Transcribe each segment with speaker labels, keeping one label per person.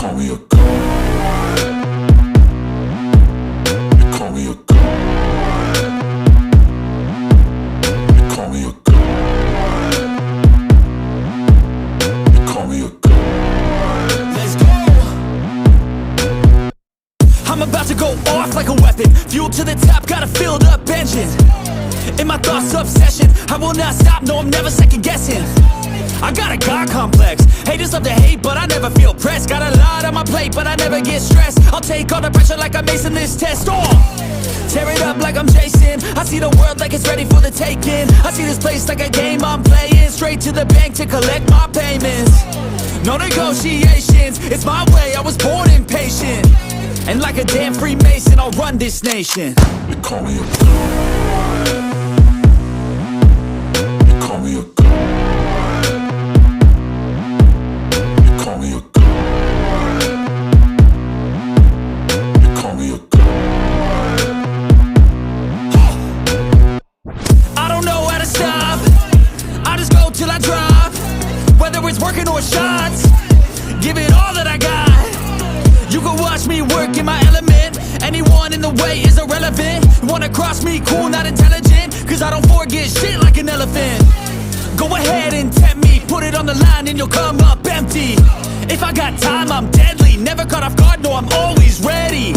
Speaker 1: call me a god. You call me a god. You call me a god. You call me a god.
Speaker 2: Let's go. I'm about to go off like a weapon. Fuel to the top, got a filled up engine. In my thoughts, obsession, I will not stop, no, I'm never second guessing. I got a God complex, haters love to hate, but I never feel pressed. Got a lot on my plate, but I never get stressed. I'll take all the pressure like I'm acing this test. Tear it up like I'm Jason. I see the world like it's ready for the taking. I see this place like a game I'm playing. Straight to the bank to collect my payments. No negotiations, it's my way, I was born impatient. And like a damn Freemason, I'll run this nation.
Speaker 1: You call me a god. You call me a god. You call me a god. You call me a god.
Speaker 2: I don't know how to stop, I just go till I drop. Whether it's working or shots, give it all that I got. You can watch me work in my element. Anyone in the way is irrelevant. You wanna cross me, cool, not intelligent, cause I don't forget shit like an elephant. Go ahead and tempt me, put it on the line and you'll come up empty. If I got time, I'm deadly. Never caught off guard, no, I'm always ready.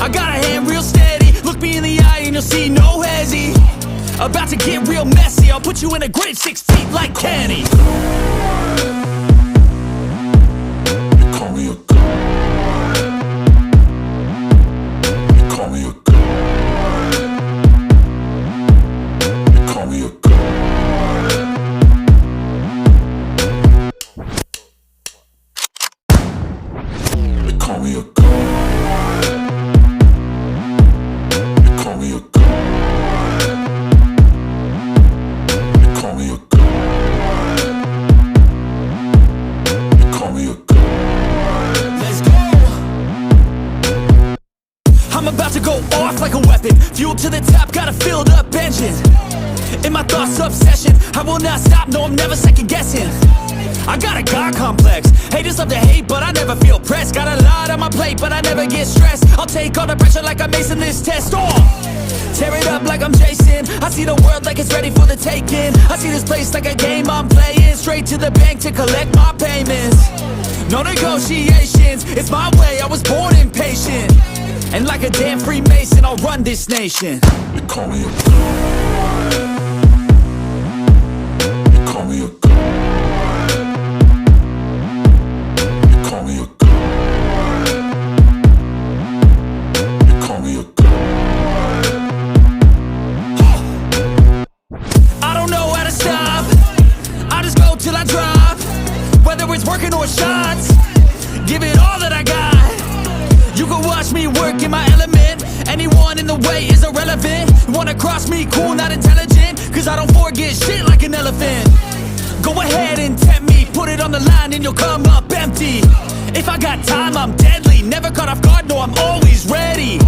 Speaker 2: I got a hand real steady. Look me in the eye and you'll see no hezzy. About to get real messy, I'll put you in a grave 6 feet like Kenny.
Speaker 1: You call me a god. You call me a god. You call me a god. You call me a god. You call me a god. You call me a god. You call me a god.
Speaker 2: Let's go. I'm about to go off like a weapon. Fuel to the top, got a filled up engine. In my thoughts, obsession, I will not stop, no, I'm never second guessing. I got a God complex, haters love to hate, but I never feel pressed. Got a lot on my plate, but I never get stressed. I'll take all the pressure like I'm acing this test. Tear it up like I'm Jason. I see the world like it's ready for the taking. I see this place like a game I'm playing. Straight to the bank to collect my payments. No negotiations, it's my way, I was born impatient. And like a damn Freemason, I'll run this nation.
Speaker 1: You call me a god. You call me a god. You call me a god. You call me a god.
Speaker 2: I don't know how to stop, I just go till I drop. Whether it's working or shots, give it all that I got. You can watch me work in my element. Anyone in the way is irrelevant. You wanna cross me, cool, not intelligent, cause I don't forget shit like an elephant. Go ahead and tempt me, put it on the line and you'll come up empty. If I got time, I'm deadly. Never caught off guard, no, I'm always ready.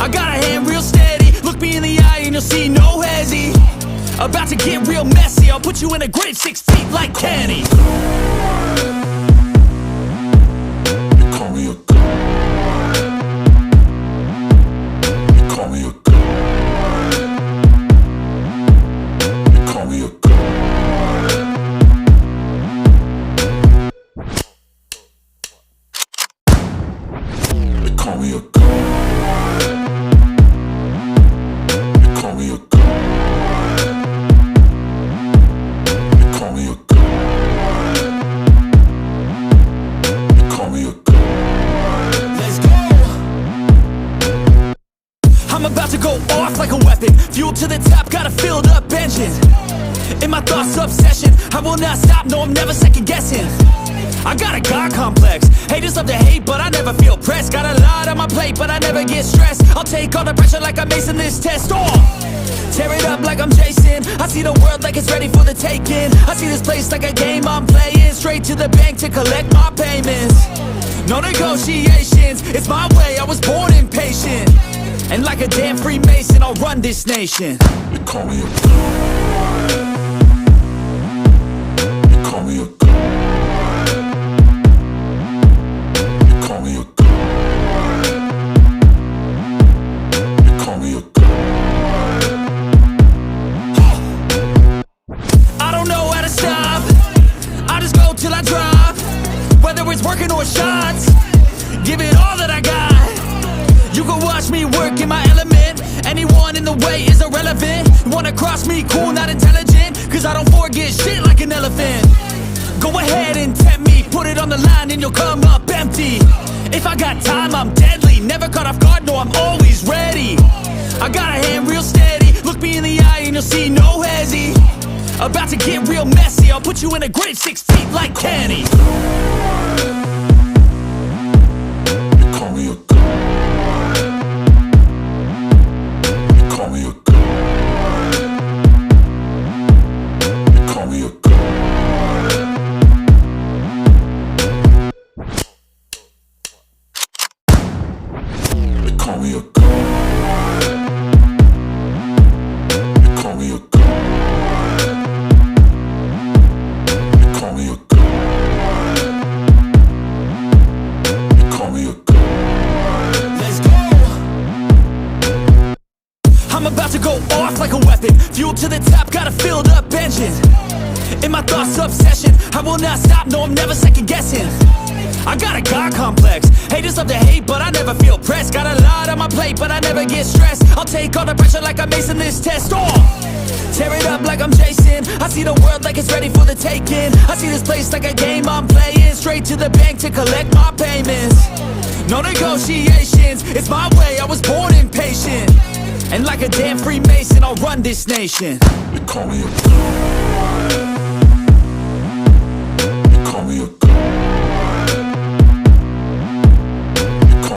Speaker 2: I got a hand real steady. Look me in the eye and you'll see no hezzy. About to get real messy, I'll put you in a grave 6 feet like Kenny.
Speaker 1: You call me a god. You call me a god. You call me a god. You call me a god. You call me a god. You call me a god. You call me a god.
Speaker 2: Let's go. I'm about to go off like a weapon. Fuel to the top, got a filled up engine. In my thoughts, obsession, I will not stop, no, I'm never second guessing. I got a God complex, haters love to hate, but I never feel pressed. Got a lot on my plate, but I never get stressed. I'll take all the pressure like I'm acing this test. Tear it up like I'm Jason. I see the world like it's ready for the taking. I see this place like a game I'm playing. Straight to the bank to collect my payments. No negotiations, it's my way, I was born impatient. And like a damn Freemason, I'll run this nation.
Speaker 1: You call me a god. You call me a god. You
Speaker 2: or shots. Give it all that I got. You can watch me work in my element. Anyone in the way is irrelevant. You wanna cross me, cool, not intelligent, cause I don't forget shit like an elephant. Go ahead and tempt me, put it on the line and you'll come up empty. If I got time, I'm deadly, never caught off guard, no, I'm always ready. I got a hand real steady, look me in the eye and you'll see no hezzy. About to get real messy, I'll put you in a grave 6 feet like Kenny.
Speaker 1: You call me a god. You call me a god. You call me a god. You call me a god. You call me a god. You call me a god. You call me a god.
Speaker 2: Let's go. I'm about to go off like a weapon. Fuel to the top, got a filled up engine. In my thoughts, obsession. I will not stop, no, I'm never second guessing. I got a God complex. Haters love to hate, but I never feel pressed. Got a lot on my plate, but I never get stressed. I'll take all the pressure like I'm acing this test. Tear it up like I'm Jason. I see the world like it's ready for the taking. I see this place like a game I'm playing. Straight to the bank to collect my payments. No negotiations, it's my way, I was born impatient. And like a damn Freemason, I'll run this nation.
Speaker 1: You call me a god.